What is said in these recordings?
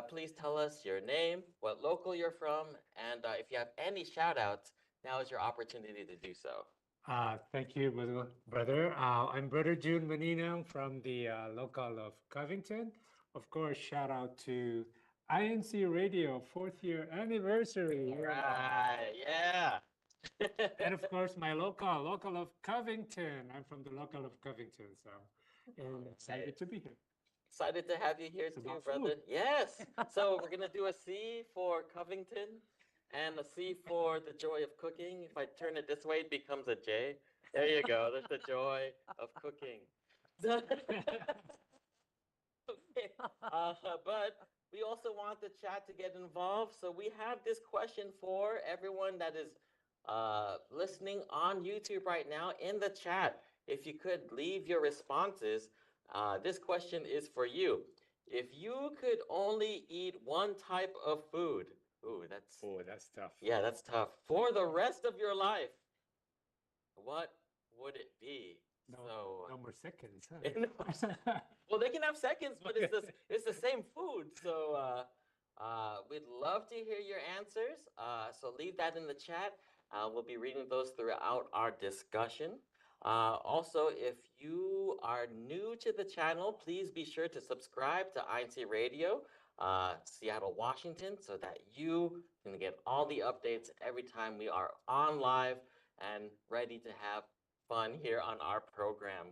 Please tell us your name, what local you're from, and if you have any shout outs, now is your opportunity to do so. Thank you, brother. I'm Brother June Manino from the local of Covington. Of course, shout out to INCRadio, 4th year anniversary. Right, yeah. And of course, my local of Covington. I'm from the local of Covington, so and excited to be here. Excited to have you here It's too, about brother. food. Yes. So we're gonna do a C for Covington and a C for the joy of cooking. If I turn it this way, it becomes a J. There you go. There's the joy of cooking. Okay. But we also want the chat to get involved. So we have this question for everyone that is listening on YouTube right now in the chat. If you could leave your responses, this question is for you. If you could only eat one type of food, That's tough. yeah, that's tough, for the rest of your life, what would it be? No more seconds, huh? Well, they can have seconds, but it's the same food. So we'd love to hear your answers. So leave that in the chat. We'll be reading those throughout our discussion. Also, if you are new to the channel, please be sure to subscribe to INCRadio, Seattle, Washington, so that you can get all the updates every time we are on live and ready to have fun here on our program.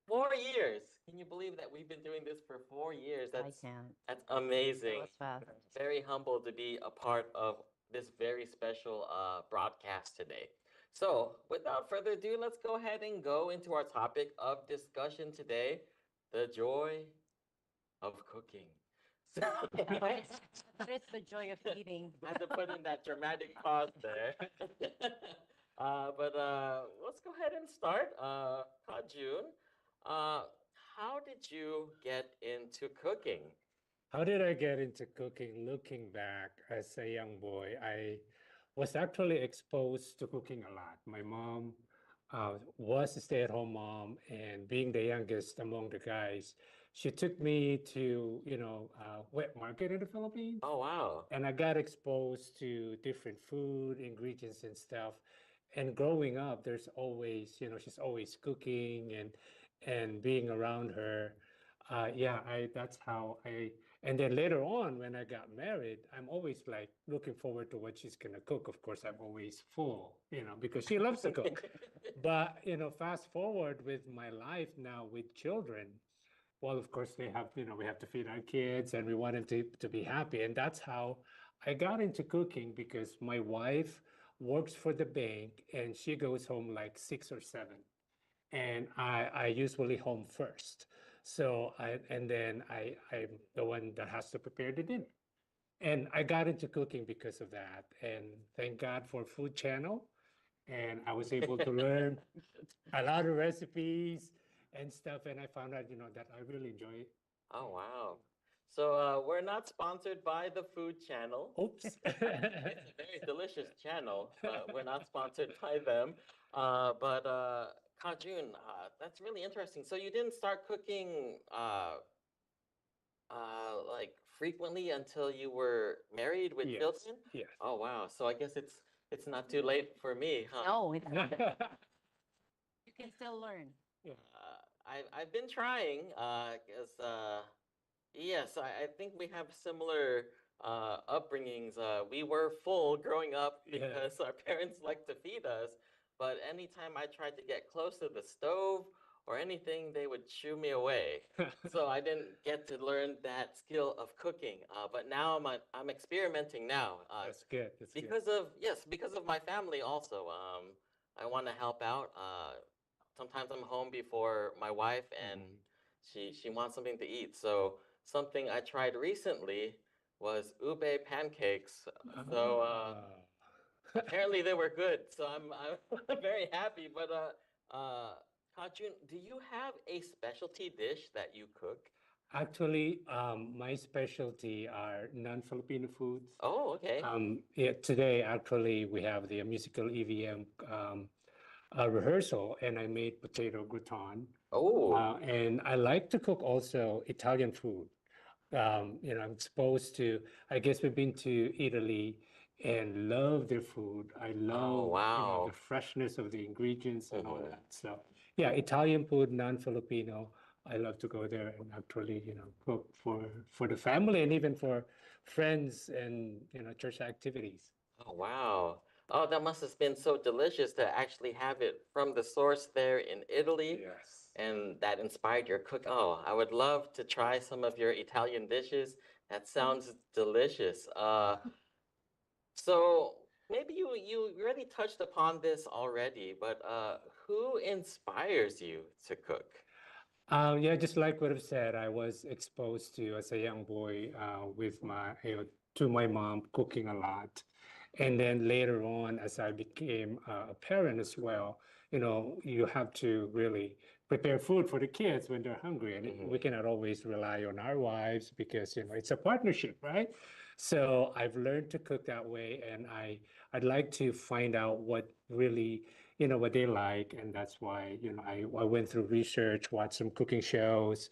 4 years. Can you believe that we've been doing this for 4 years? I can't. That's amazing. That was fast. Very humbled to be a part of this very special broadcast today. So, without further ado, let's go ahead and go into our topic of discussion today, the joy of cooking. So, But it's the joy of eating. I had to put in that dramatic pause there. But let's go ahead and start. Kajun, how did you get into cooking? How did I get into cooking? Looking back as a young boy, I was actually exposed to cooking a lot. My mom was a stay-at-home mom, and being the youngest among the guys, she took me to, wet market in the Philippines. Oh, wow. And I got exposed to different food, ingredients and stuff. And growing up, there's always, she's always cooking and being around her. That's how and then later on when I got married, I'm always like looking forward to what she's gonna cook. Of course, I'm always full, because she loves to cook. But, fast forward with my life now with children, well, of course, they have, we have to feed our kids and we want them to be happy. And that's how I got into cooking, because my wife works for the bank and she goes home like 6 or 7. And I usually home first. So I'm the one that has to prepare the dinner. And I got into cooking because of that. And thank God for Food Channel. And I was able to learn a lot of recipes and stuff. And I found out, that I really enjoy it. Oh, wow. So we're not sponsored by the Food Channel. Oops. It's a very delicious channel. We're not sponsored by them. But Kajun, that's really interesting. So you didn't start cooking like frequently until you were married with Yes. children? Yes. Oh, wow. So I guess it's not too late for me, huh? No, you can still learn. I've been trying, because yes, I think we have similar upbringings. We were full growing up because our parents liked to feed us, but anytime I tried to get close to the stove or anything, they would shoo me away. So I didn't get to learn that skill of cooking. But now I'm experimenting now. That's good. That's good. Because of my family also. I want to help out. Sometimes I'm home before my wife, and she wants something to eat. So something I tried recently was ube pancakes. So apparently they were good. So I'm very happy. But Kajun, do you have a specialty dish that you cook? Actually, my specialty are non-Filipino foods. Oh, okay. Today, actually, we have the musical EVM rehearsal, and I made potato gratin. Oh. And I like to cook also Italian food. I'm exposed to, I guess we've been to Italy and love their food. I love, the wow. freshness of the ingredients and all Mhm. that. So, yeah, Italian food, non-Filipino. I love to go there and actually, cook for the family and even for friends and, church activities. Oh, wow. Oh, that must have been so delicious to actually have it from the source there in Italy. Yes. And that inspired your cook. Oh, I would love to try some of your Italian dishes. That sounds delicious. So maybe you really touched upon this already, but who inspires you to cook? Yeah, just like what I've said, I was exposed to as a young boy with to my mom cooking a lot. And then later on, as I became a parent as well, you have to really prepare food for the kids when they're hungry. And we Mhm. cannot always rely on our wives because, it's a partnership, right? So I've learned to cook that way. And I'd like to find out what really what they like. And that's why, I went through research, watched some cooking shows,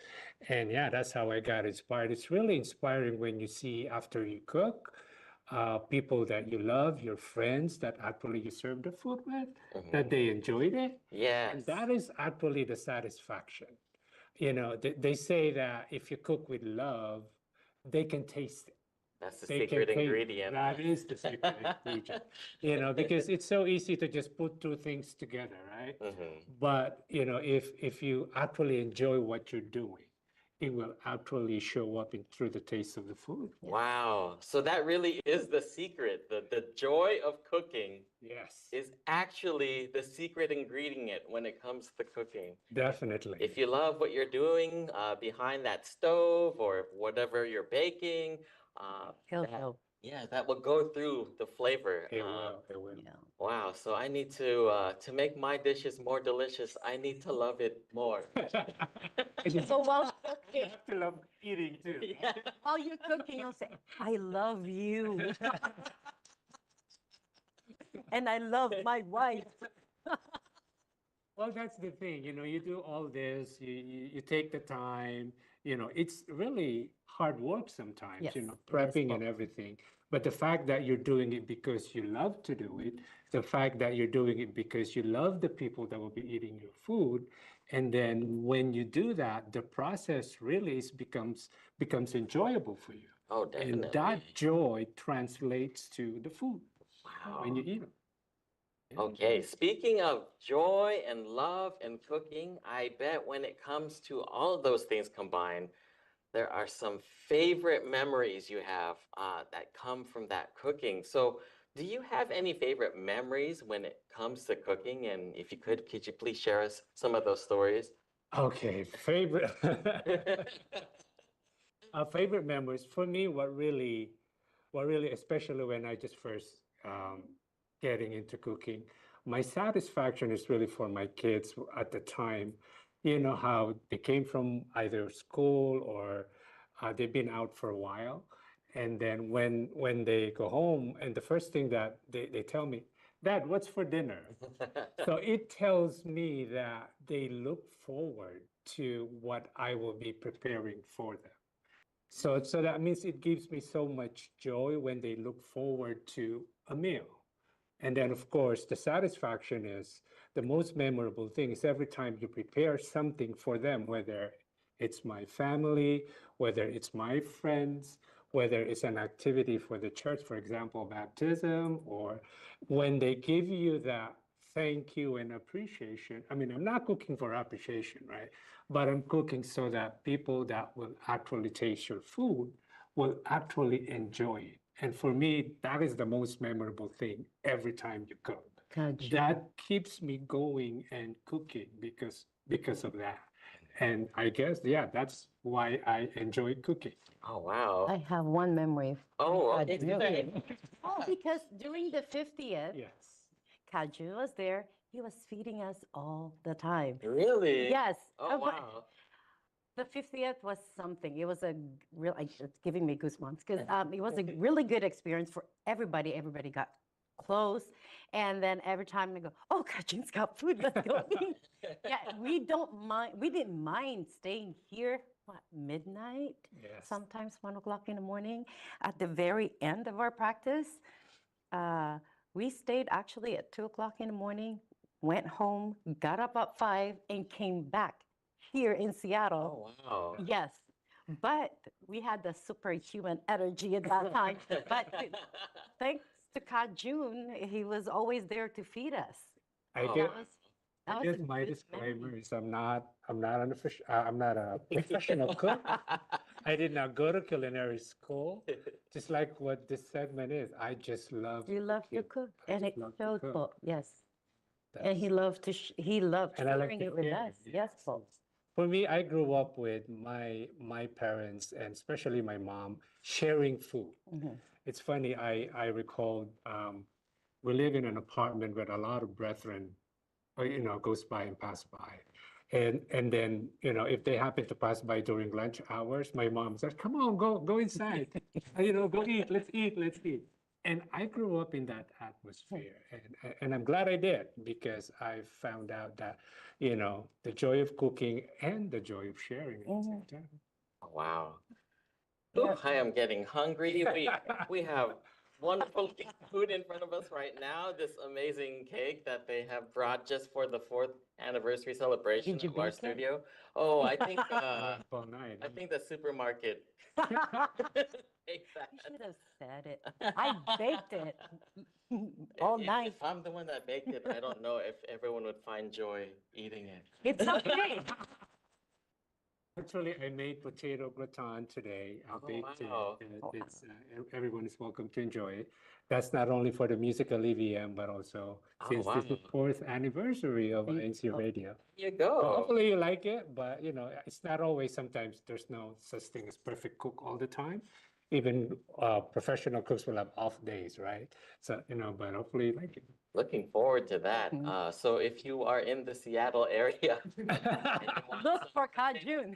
and yeah, that's how I got inspired. It's really inspiring when you see after you cook, people that you love, your friends that actually you served the food with, that Mhm. they enjoyed it. And Yes, that is actually the satisfaction. They say that if you cook with love, they can taste it. that's the They can secret taste ingredient. that is the secret ingredient, because it's so easy to just put two things together, right? Mhm. But if you actually enjoy what you're doing, it will actually show up through the taste of the food. Wow. So that really is the secret. The joy of cooking Yes, is actually the secret ingredient when it comes to cooking. definitely. If you love what you're doing behind that stove or whatever you're baking, He'll that show. yeah, that will go through the flavor. It will. It will. Yeah. Wow. So I need to make my dishes more delicious. I need to love it more. So while You cooking, have to love eating too. Yeah. while you're cooking, you'll say, "I love you," and "I love my wife." Well, that's the thing, you do all this, you take the time, it's really hard work sometimes, Yes, it is prepping and both. everything. But the fact that you're doing it because you love to do it, the fact that you're doing it because you love the people that will be eating your food, and then when you do that, the process really becomes enjoyable for you. Oh, And definitely. that joy translates to the food when Wow. you eat them. Okay, speaking of joy and love and cooking, I bet when it comes to all of those things combined, there are some favorite memories you have that come from that cooking. So, do you have any favorite memories when it comes to cooking? And if you could you please share us some of those stories? Okay, favorite. Favorite memories for me, what really, especially when I just first getting into cooking, my satisfaction is really for my kids at the time. You know how they came from either school or they've been out for a while, and then when they go home, and the first thing that they tell me, Dad, what's for dinner? So it tells me that they look forward to what I will be preparing for them. So that means it gives me so much joy when they look forward to a meal. And then, of course, the satisfaction is the most memorable thing is every time you prepare something for them, whether it's my family, whether it's my friends, whether it's an activity for the church, for example, baptism, or when they give you that thank you and appreciation. I mean, I'm not cooking for appreciation, right? But I'm cooking so that people that will actually taste your food will actually enjoy it. And for me, that is the most memorable thing every time you cook. Gotcha. That keeps me going and cooking because of that. And I guess, yeah, that's why I enjoy cooking. Oh, wow. I have one memory. Oh, from okay. Kaju. Oh, because during the 50th, Yes. Kaju was there. He was feeding us all the time. Really? Yes. Oh, but wow. the 50th was something. It was a real, it's giving me goosebumps because it was a really good experience for everybody. Everybody got close. And then every time they go, "Oh, Kajin's got food, let's go eat." Yeah, we didn't mind staying here what, midnight? Yes. Sometimes 1 o'clock in the morning. At the very end of our practice, we stayed actually at 2 o'clock in the morning, went home, got up at 5, and came back here in Seattle. Oh, wow. Yes, but we had the superhuman energy at that time. But thanks to Ka Jun, he was always there to feed us. I Oh, guess, That was I that was guess a my good disclaimer memory. is I'm not a professional cook. I did not go to culinary school. Just like what this segment is, I just love You love to cooking. cook, I and just it love to showed, cook. Paul. Yes, and he That's loved he loved and I like sharing to it with share. us. Yes, Paul. For me, I grew up with my parents and especially my mom sharing food. Mhm. It's funny, I recall we live in an apartment with a lot of brethren, goes by and pass by. And then, if they happen to pass by during lunch hours, my mom says, come on, go inside. Go eat, let's eat. And I grew up in that atmosphere. And I'm glad I did because I found out that, the joy of cooking and the joy of sharing at the same Mhm. time. Wow. Yeah. Ooh, I am getting hungry. We have wonderful food in front of us right now. This amazing cake that they have brought just for the 4th anniversary celebration Did you of our bake it? studio. Oh, I think Up all night. I think the supermarket baked that. You should have said it. I baked it all night. If I'm the one that baked it, I don't know if everyone would find joy eating it. It's okay. Actually, I made potato gratin today. I Oh, baked it. wow. It's everyone is welcome to enjoy it. That's not only for the musical EVM, but also Oh, since this is wow. 4th anniversary of There you INC go. Radio. Here you So go. hopefully you like it, but it's not always. Sometimes there's no such thing as perfect cook all the time. Even professional cooks will have off days, right? So but hopefully you like it. Looking forward to that. Mhm. So if you are in the Seattle area and you want Look some for potato, Kajun.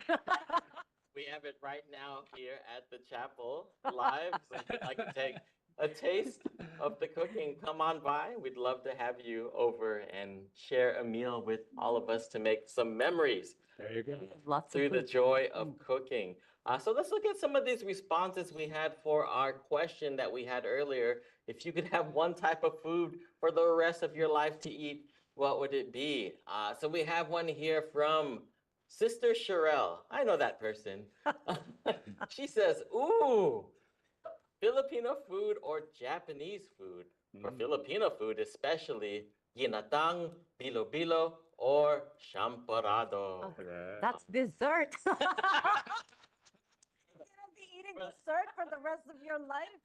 we have it right now here at the chapel live. So if you'd like to take a taste of the cooking, come on by. We'd love to have you over and share a meal with all of us to make some memories There you go. Lots of through the food. joy of cooking. So let's look at some of these responses we had for our question that we had earlier. If you could have one type of food for the rest of your life to eat, what would it be? So we have one here from Sister Sherelle. I know that person. She says, ooh, Filipino food or Japanese food? For Mm. Filipino food, especially ginatang, bilo-bilo, or champorado. Oh, that's dessert. You're gonna be eating dessert for the rest of your life.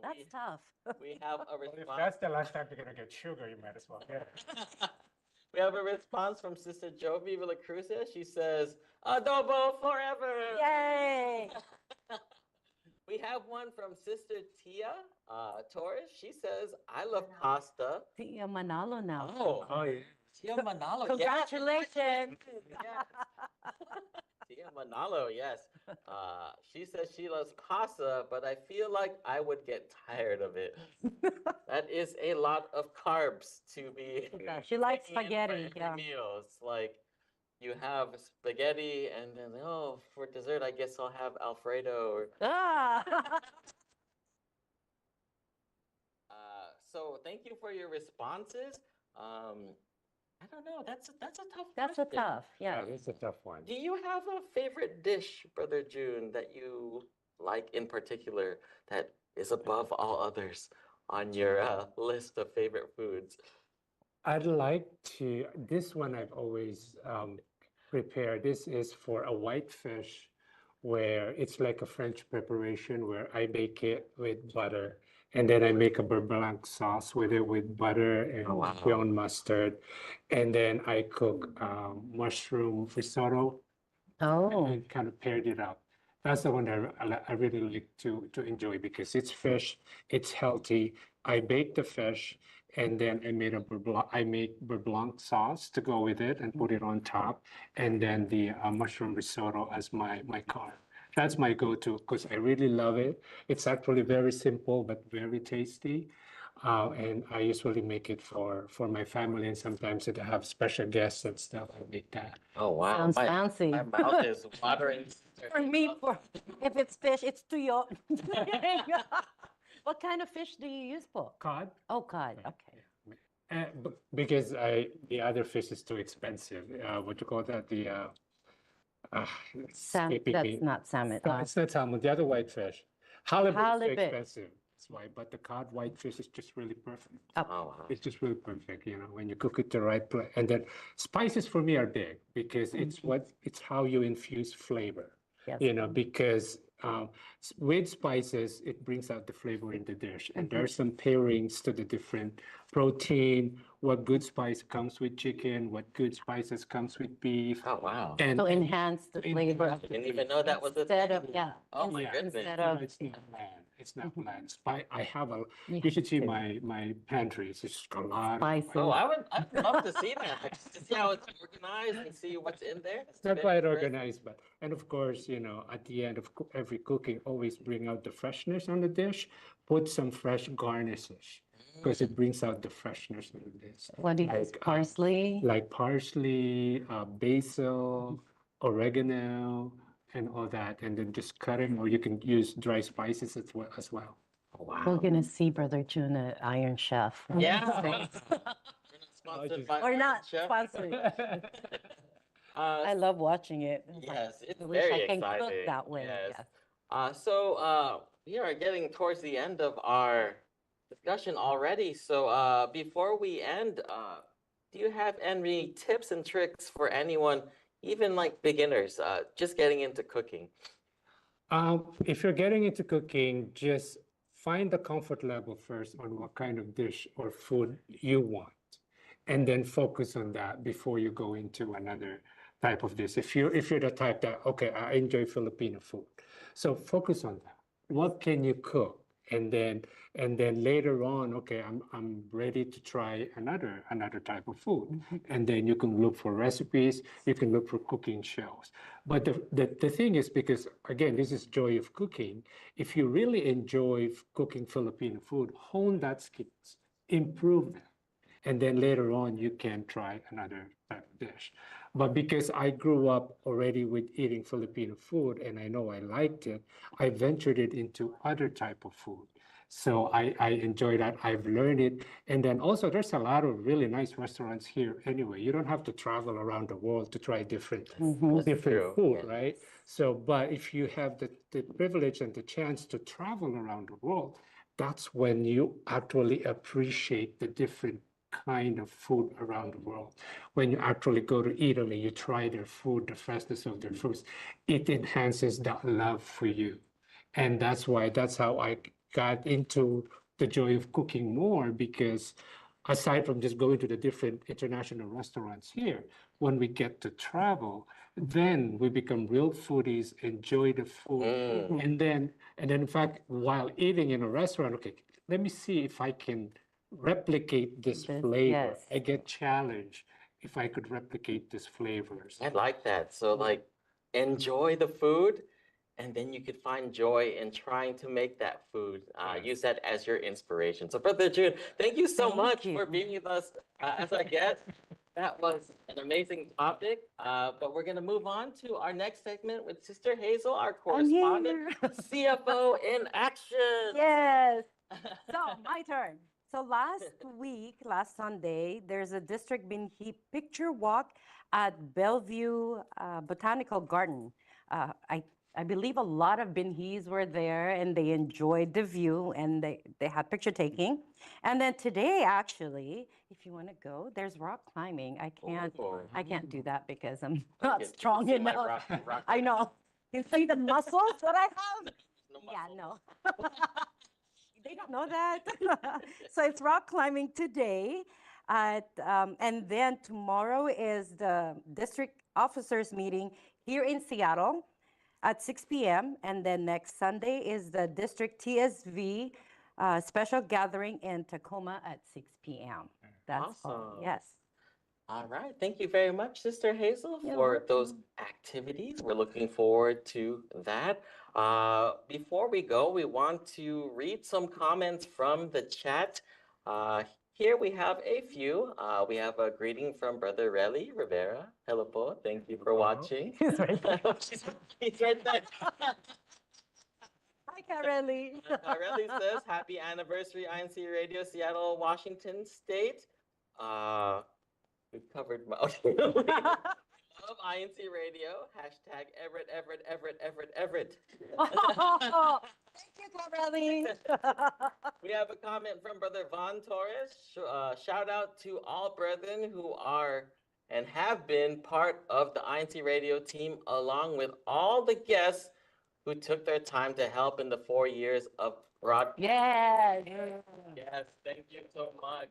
That's tough. We have a Well, if response. that's the last time you're gonna get sugar, you might as well get it. We have a response from Sister Jovi Villacruzes. She says, adobo forever. Yay! We have one from Sister Tia Torres. She says, I love pasta. Tia Manalo now. Oh, Oh yeah. Tia Manalo. Congratulations. Yes. Tia Manalo, yes. She says she loves pasta, but I feel like I would get tired of it. That is a lot of carbs to be She likes taking in for spaghetti. every Yeah. meal. It's like you have spaghetti and then, oh, for dessert, I guess I'll have Alfredo. Or, Ah. so thank you for your responses. I don't know. That's a tough That's a question. tough. Yeah. Yeah, that's a tough one. Do you have a favorite dish, Brother June, that you like in particular that is above all others on your list of favorite foods? I'd like to, this one I've always prepared. This is for a white fish where it's like a French preparation where I bake it with butter and then I make a beurre blanc sauce with it with butter and Oh, wow. brown mustard. And then I cook mushroom risotto Oh. and kind of paired it up. That's the one that I really like to enjoy because it's fish, it's healthy. I bake the fish and then I make beurre blanc sauce to go with it and put it on top, and then the mushroom risotto as my carb. That's my go-to because I really love it. It's actually very simple but very tasty. And I usually make it for my family, and sometimes if I have special guests and stuff, I make that. Oh, wow. Sounds fancy. My mouth is watering. For me, if it's fish, it's tuyo. What kind of fish do you use for? Cod. Oh, cod. Okay. Because the other fish is too expensive. What you call that? It's escaping That's me. not salmon. It's not salmon. The other white fish. Halibut is too Halibut. expensive. That's why. But the cod whitefish is just really perfect. Oh, wow. It's just really perfect, when you cook it the right place. And then spices for me are big because it's how you infuse flavor. Yes. Because with spices, it brings out the flavor in the dish. And there are some pairings to the different protein, what good spice comes with chicken, what good spices comes with beef. Oh, wow. And To enhance the flavor. I didn't even know that was a Instead thing. of, yeah. Oh, my Yeah. goodness. Instead you know, of, it's not bland. It's not bland. I have you you should see to. my pantry. It's just a lot of Spices. Oh, I'd love to see that, just to see how it's organized and see what's in there. It's not Very quite interesting. organized, but, and of course, at the end of every cooking, always bring out the freshness on the dish. Put some fresh garnishes because it brings out the freshness on the dish. What do you use? Like, Parsley? Like parsley, basil, oregano, and all that. And then just cut it, or you can use dry spices as well. Oh, We're wow. gonna see Brother June, Iron Chef. Yeah. Oh, Sponsored just- by Or Iron not Chef. sponsored. I Uh, love watching it. It's like, yes, it's I wish very I can cook exciting. that way. Yes. Yes. So we are getting towards the end of our discussion already. So before we end, do you have any tips and tricks for anyone, even like beginners, just getting into cooking? If you're getting into cooking, just find the comfort level first on what kind of dish or food you want, and then focus on that before you go into another type of dish. If you're the type that, okay, I enjoy Filipino food, so focus on that. What can you cook? And then later on, okay, I'm ready to try another type of food. And then you can look for recipes, you can look for cooking shows. But the thing is, because again, this is joy of cooking. If you really enjoy cooking Filipino food, hone that skills, improve them. And then later on, you can try another type of dish. But because I grew up already with eating Filipino food and I know I liked it, I ventured it into other type of food. So I enjoy that. I've learned it. And then also there's a lot of really nice restaurants here anyway. You don't have to travel around the world to try different That's different true, food, yes. right? So, but if you have the privilege and the chance to travel around the world, that's when you actually appreciate the different kind of food around the world. When you actually go to Italy, you try their food, the freshness of their foods, it enhances that love for you. And that's how I got into the joy of cooking more, because aside from just going to the different international restaurants here, when we get to travel, then we become real foodies, enjoy the food. Mm. And then in fact, while eating in a restaurant, okay, let me see if I can replicate this flavor. yes. I get challenged if I could replicate these flavors. I like that. So like enjoy the food, and then you could find joy in trying to make that food. Use that as your inspiration. So Brother June, thank you so Thank much you. for being with us as our guest. That was an amazing topic. But we're gonna move on to our next segment with Sister Hazel, our I'm here. correspondent, CFO in action. Yes. So my turn. So last Sunday, there's a District Binhi picture walk at Bellevue Botanical Garden. I believe a lot of Binhis were there and they enjoyed the view and they had picture taking. And then today, actually, if you want to go, there's rock climbing. I can't do that because I'm not You can strong see my enough. rock- I know. You see the muscles that I have? No Yeah, muscle. no. They don't know that. So it's rock climbing today. And then tomorrow is the district officers meeting here in Seattle at 6 p.m. And then next Sunday is the district TSV special gathering in Tacoma at 6 p.m. That's all. Awesome. Yes. All right. Thank you very much, Sister Hazel, You're for those welcome. activities. We're looking forward to that. Before we go, we want to read some comments from the chat. Here we have a few. We have a greeting from Brother Relly Rivera. Hello po. Thank you for watching. He's right there. He's right there. Hi, Kareli. Relly says, "Happy anniversary, INC Radio, Seattle, Washington State." We've covered most. Love INC Radio. Hashtag Everett, Everett, Everett, Everett, Everett. Thank you, Kareli. We have a comment from Brother Von Torres. Shout out to all brethren who are and have been part of the INC Radio team, along with all the guests who took their time to help in the 4 years of broadcast. Yes. Yes, thank you so much.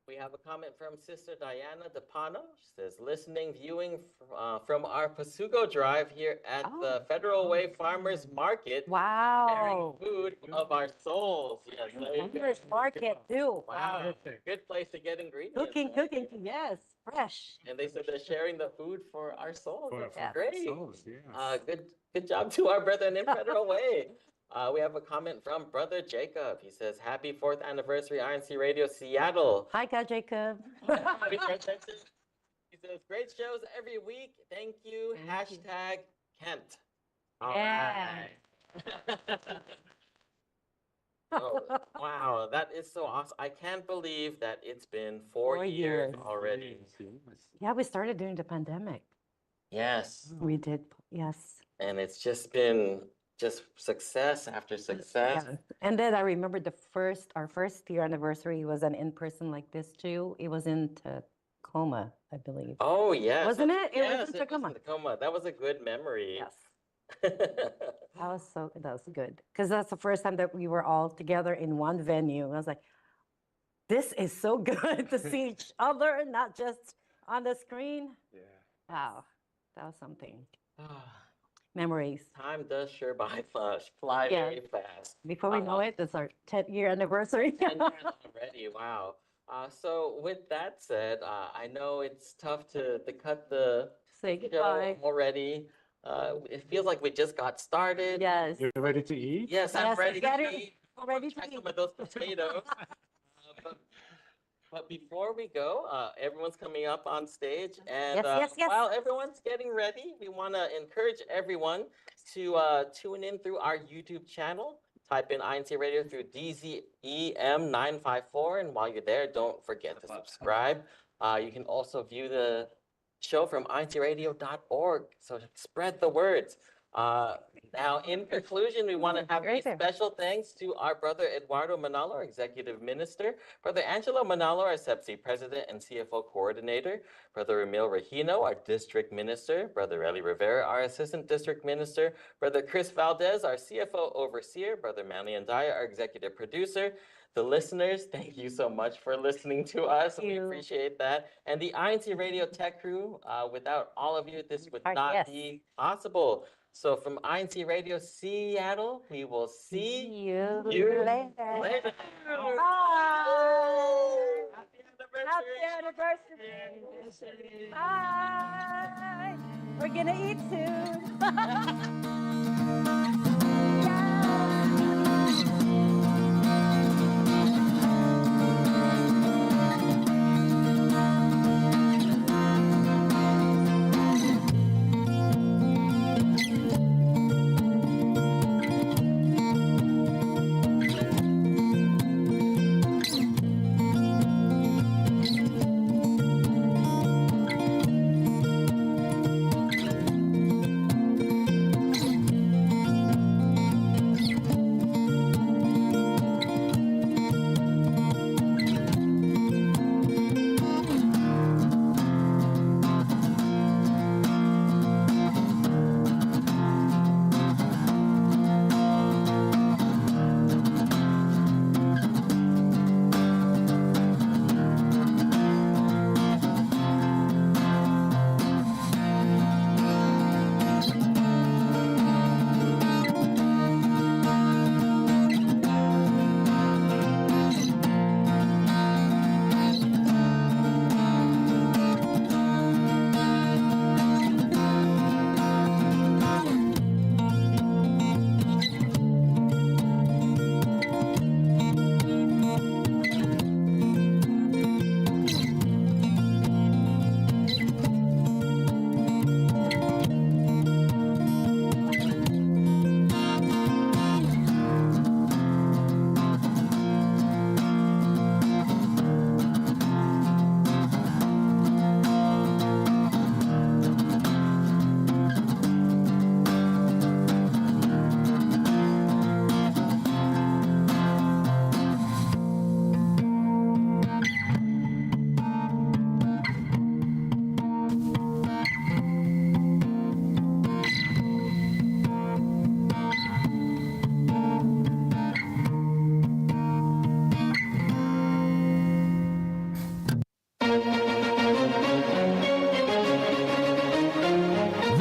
We have a comment from Sister Diana DePano. She says, listening, viewing from our Pasugo Drive here at the Federal Way Farmers Market. Sharing Wow. food of our souls. Yes, there you go. Farmers market too. Wow, good place to get ingredients. Cooking, right? cooking, yes, fresh. And they said they're sharing the food for our souls. That's Yeah. great. Souls, yes. Good job to our brethren in Federal Way. We have a comment from Brother Jacob. He says, "Happy 4th anniversary, INC Radio Seattle." Hi, God Jacob. Happy birthday. He says, "Great shows every week. Thank you. Thank you. Hashtag Kent." All Yeah. right. Oh, wow, that is so awesome. I can't believe that it's been 4 4 years years. already. Yeah, we started during the pandemic. Yes. We did, yes. And it's just been just success after success. Yeah. And then I remember our first year anniversary was an in-person like this too. It was in Tacoma, I believe. Oh, yes. Wasn't it? It was Yes, in it was Tacoma. in Tacoma. That was a good memory. Yes. That was good. Because that's the first time that we were all together in one venue. I was like, this is so good to see each other, not just on the screen. Yeah. Wow, that was something. Memories. Time does sure fly Yeah. very fast. Before we know it, it's our 10-year anniversary. 10 years already, wow. So with that said, I know it's tough to cut the Say show goodbye. already. It feels like we just got started. Yes. You're ready to eat? Yes, I'm Yes, ready get to it. eat. Ready to Try some eat. of those potatoes. But before we go, everyone's coming up on stage, and Yes. while everyone's getting ready, we want to encourage everyone to tune in through our YouTube channel. Type in INC Radio through DZEM954, and while you're there, don't forget to subscribe. You can also view the show from INCradio.org, so spread the words. Now, in conclusion, we want to have a Right there. special thanks to our brother Eduardo Manalo, our executive minister, brother Angelo Manalo, our SEPSI president and CFO coordinator, brother Emil Regino, our district minister, brother Eli Rivera, our assistant district minister, brother Chris Valdez, our CFO overseer, brother Manly Andaya, our executive producer. The listeners, thank you so much for listening to us. Thank We you. appreciate that. And the INC Radio Tech crew, without all of you, this would Right, not yes. be possible. So from INC Radio Seattle, we will see you you later. later. Bye. Happy anniversary. Happy anniversary. Bye. We're gonna eat soon.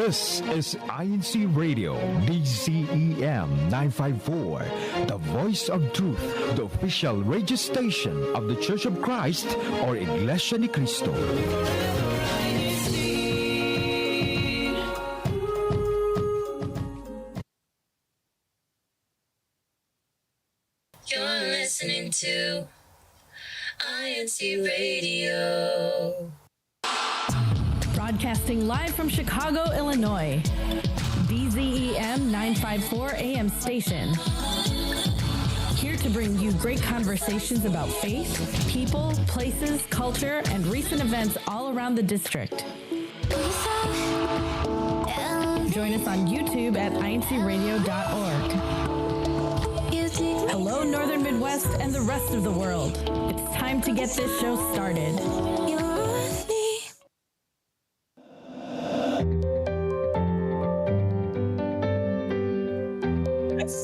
This is INCRadio, DZEM 954, the voice of truth, the official radio station of the Church of Christ, or Iglesianicristo. You're listening to INCRadio. Broadcasting live from Chicago, Illinois. DZEM 954 AM station. Here to bring you great conversations about faith, people, places, culture, and recent events all around the district. Join us on YouTube at INCRadio.org. Hello, Northern Midwest and the rest of the world. It's time to get this show started.